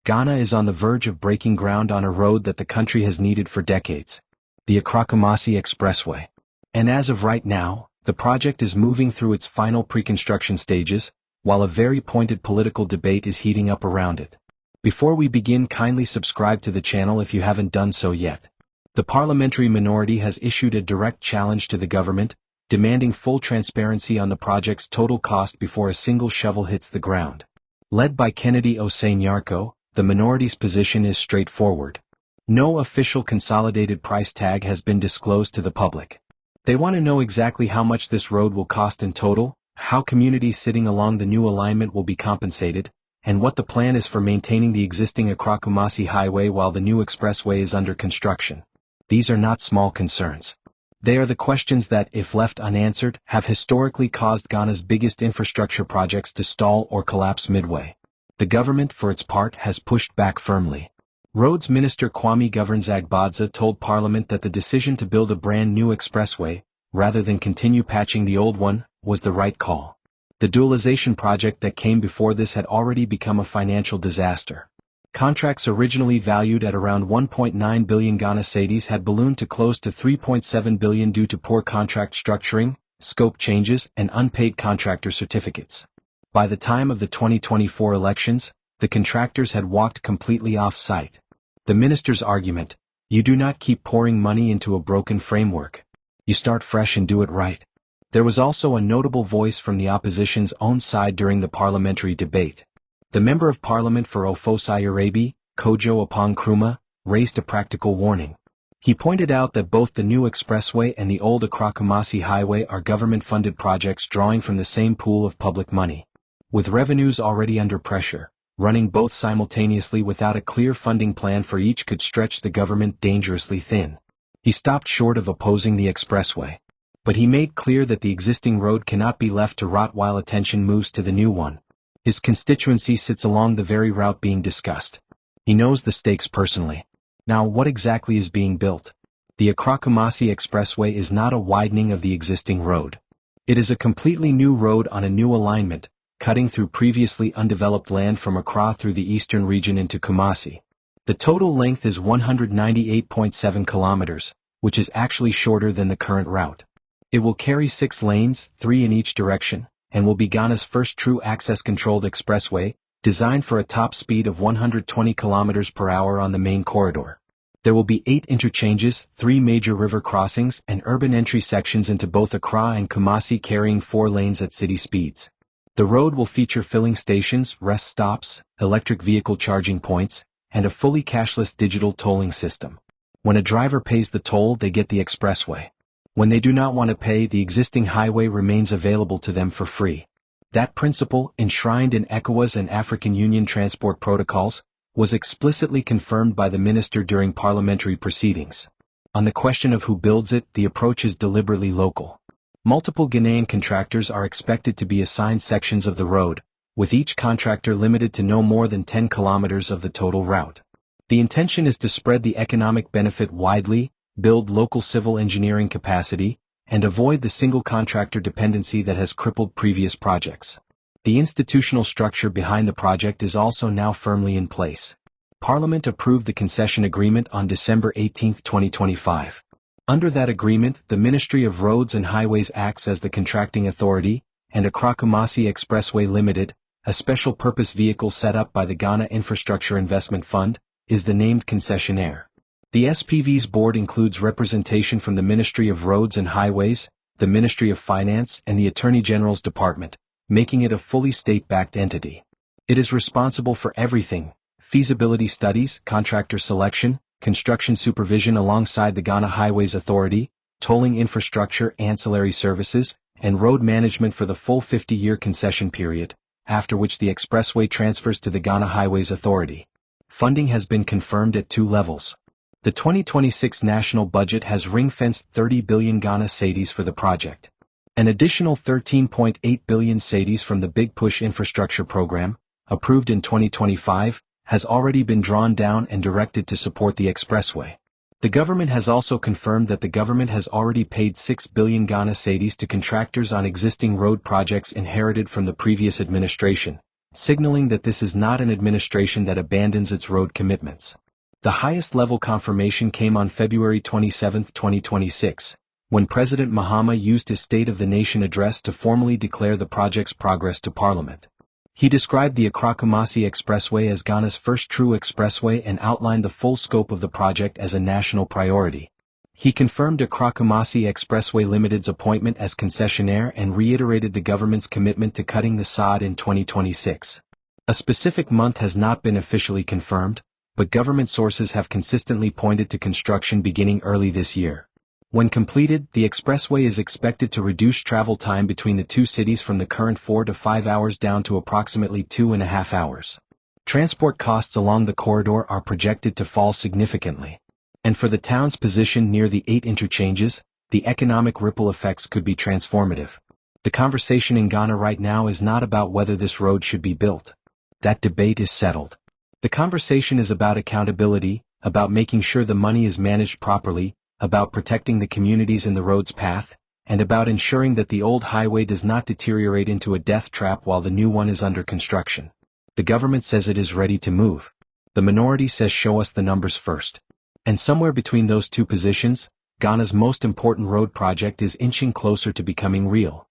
Ghana is on the verge of breaking ground on a road that the country has needed for decades, the Accra-Kumasi Expressway. And as of right now, the project is moving through its final pre-construction stages, while a very pointed political debate is heating up around it. Before we begin, kindly subscribe to the channel if you haven't done so yet. The Parliamentary Minority has issued a direct challenge to the government, demanding full transparency on the project's total cost before a single shovel hits the ground. Led by Kennedy Osei Nyarko, the minority's position is straightforward. No official consolidated price tag has been disclosed to the public. They want to know exactly how much this road will cost in total, how communities sitting along the new alignment will be compensated, and what the plan is for maintaining the existing Accra-Kumasi highway while the new expressway is under construction. These are not small concerns. They are the questions that, if left unanswered, have historically caused Ghana's biggest infrastructure projects to stall or collapse midway. The government, for its part, has pushed back firmly. Roads Minister Kwame Governs Agbodza told Parliament that the decision to build a brand new expressway, rather than continue patching the old one, was the right call. The dualization project that came before this had already become a financial disaster. Contracts originally valued at around 1.9 billion Ghana cedis had ballooned to close to 3.7 billion due to poor contract structuring, scope changes, and unpaid contractor certificates. By the time of the 2024 elections, the contractors had walked completely off-site. The minister's argument: you do not keep pouring money into a broken framework. You start fresh and do it right. There was also a notable voice from the opposition's own side during the parliamentary debate. The Member of Parliament for Ofosai Arabi, Kojo Apong Nkrumah, raised a practical warning. He pointed out that both the new expressway and the old Accra-Kumasi highway are government-funded projects drawing from the same pool of public money. With revenues already under pressure, running both simultaneously without a clear funding plan for each could stretch the government dangerously thin. He stopped short of opposing the expressway. But he made clear that the existing road cannot be left to rot while attention moves to the new one. His constituency sits along the very route being discussed. He knows the stakes personally. Now, what exactly is being built? The Accra-Kumasi Expressway is not a widening of the existing road. It is a completely new road on a new alignment, cutting through previously undeveloped land from Accra through the eastern region into Kumasi. The total length is 198.7 kilometers, which is actually shorter than the current route. It will carry 6 lanes, 3 in each direction, and will be Ghana's first true access-controlled expressway, designed for a top speed of 120 kilometers per hour on the main corridor. There will be 8 interchanges, 3 major river crossings, and urban entry sections into both Accra and Kumasi carrying 4 lanes at city speeds. The road will feature filling stations, rest stops, electric vehicle charging points, and a fully cashless digital tolling system. When a driver pays the toll, they get the expressway. When they do not want to pay, the existing highway remains available to them for free. That principle, enshrined in ECOWAS and African Union transport protocols, was explicitly confirmed by the minister during parliamentary proceedings. On the question of who builds it, the approach is deliberately local. Multiple Ghanaian contractors are expected to be assigned sections of the road, with each contractor limited to no more than 10 kilometers of the total route. The intention is to spread the economic benefit widely, build local civil engineering capacity, and avoid the single contractor dependency that has crippled previous projects. The institutional structure behind the project is also now firmly in place. Parliament approved the concession agreement on December 18, 2025. Under that agreement, the Ministry of Roads and Highways acts as the contracting authority, and Accra-Kumasi Expressway Limited, a special-purpose vehicle set up by the Ghana Infrastructure Investment Fund, is the named concessionaire. The SPV's board includes representation from the Ministry of Roads and Highways, the Ministry of Finance, and the Attorney General's Department, making it a fully state-backed entity. It is responsible for everything: feasibility studies, contractor selection, construction supervision alongside the Ghana Highways Authority, tolling infrastructure, ancillary services, and road management for the full 50-year concession period, after which the expressway transfers to the Ghana Highways Authority. Funding has been confirmed at 2 levels. The 2026 national budget has ring-fenced 30 billion Ghana cedis for the project. An additional 13.8 billion cedis from the Big Push infrastructure program, approved in 2025, has already been drawn down and directed to support the expressway. The government has also confirmed that the government has already paid 6 billion Ghana cedis to contractors on existing road projects inherited from the previous administration, signaling that this is not an administration that abandons its road commitments. The highest-level confirmation came on February 27, 2026, when President Mahama used his State of the Nation address to formally declare the project's progress to Parliament. He described the Accra-Kumasi Expressway as Ghana's first true expressway and outlined the full scope of the project as a national priority. He confirmed Accra-Kumasi Expressway Limited's appointment as concessionaire and reiterated the government's commitment to cutting the sod in 2026. A specific month has not been officially confirmed, but government sources have consistently pointed to construction beginning early this year. When completed, the expressway is expected to reduce travel time between the two cities from the current 4 to 5 hours down to approximately 2.5 hours. Transport costs along the corridor are projected to fall significantly. And for the town's position near the 8 interchanges, the economic ripple effects could be transformative. The conversation in Ghana right now is not about whether this road should be built. That debate is settled. The conversation is about accountability, about making sure the money is managed properly, about protecting the communities in the road's path, and about ensuring that the old highway does not deteriorate into a death trap while the new one is under construction. The government says it is ready to move. The minority says show us the numbers first. And somewhere between those two positions, Ghana's most important road project is inching closer to becoming real.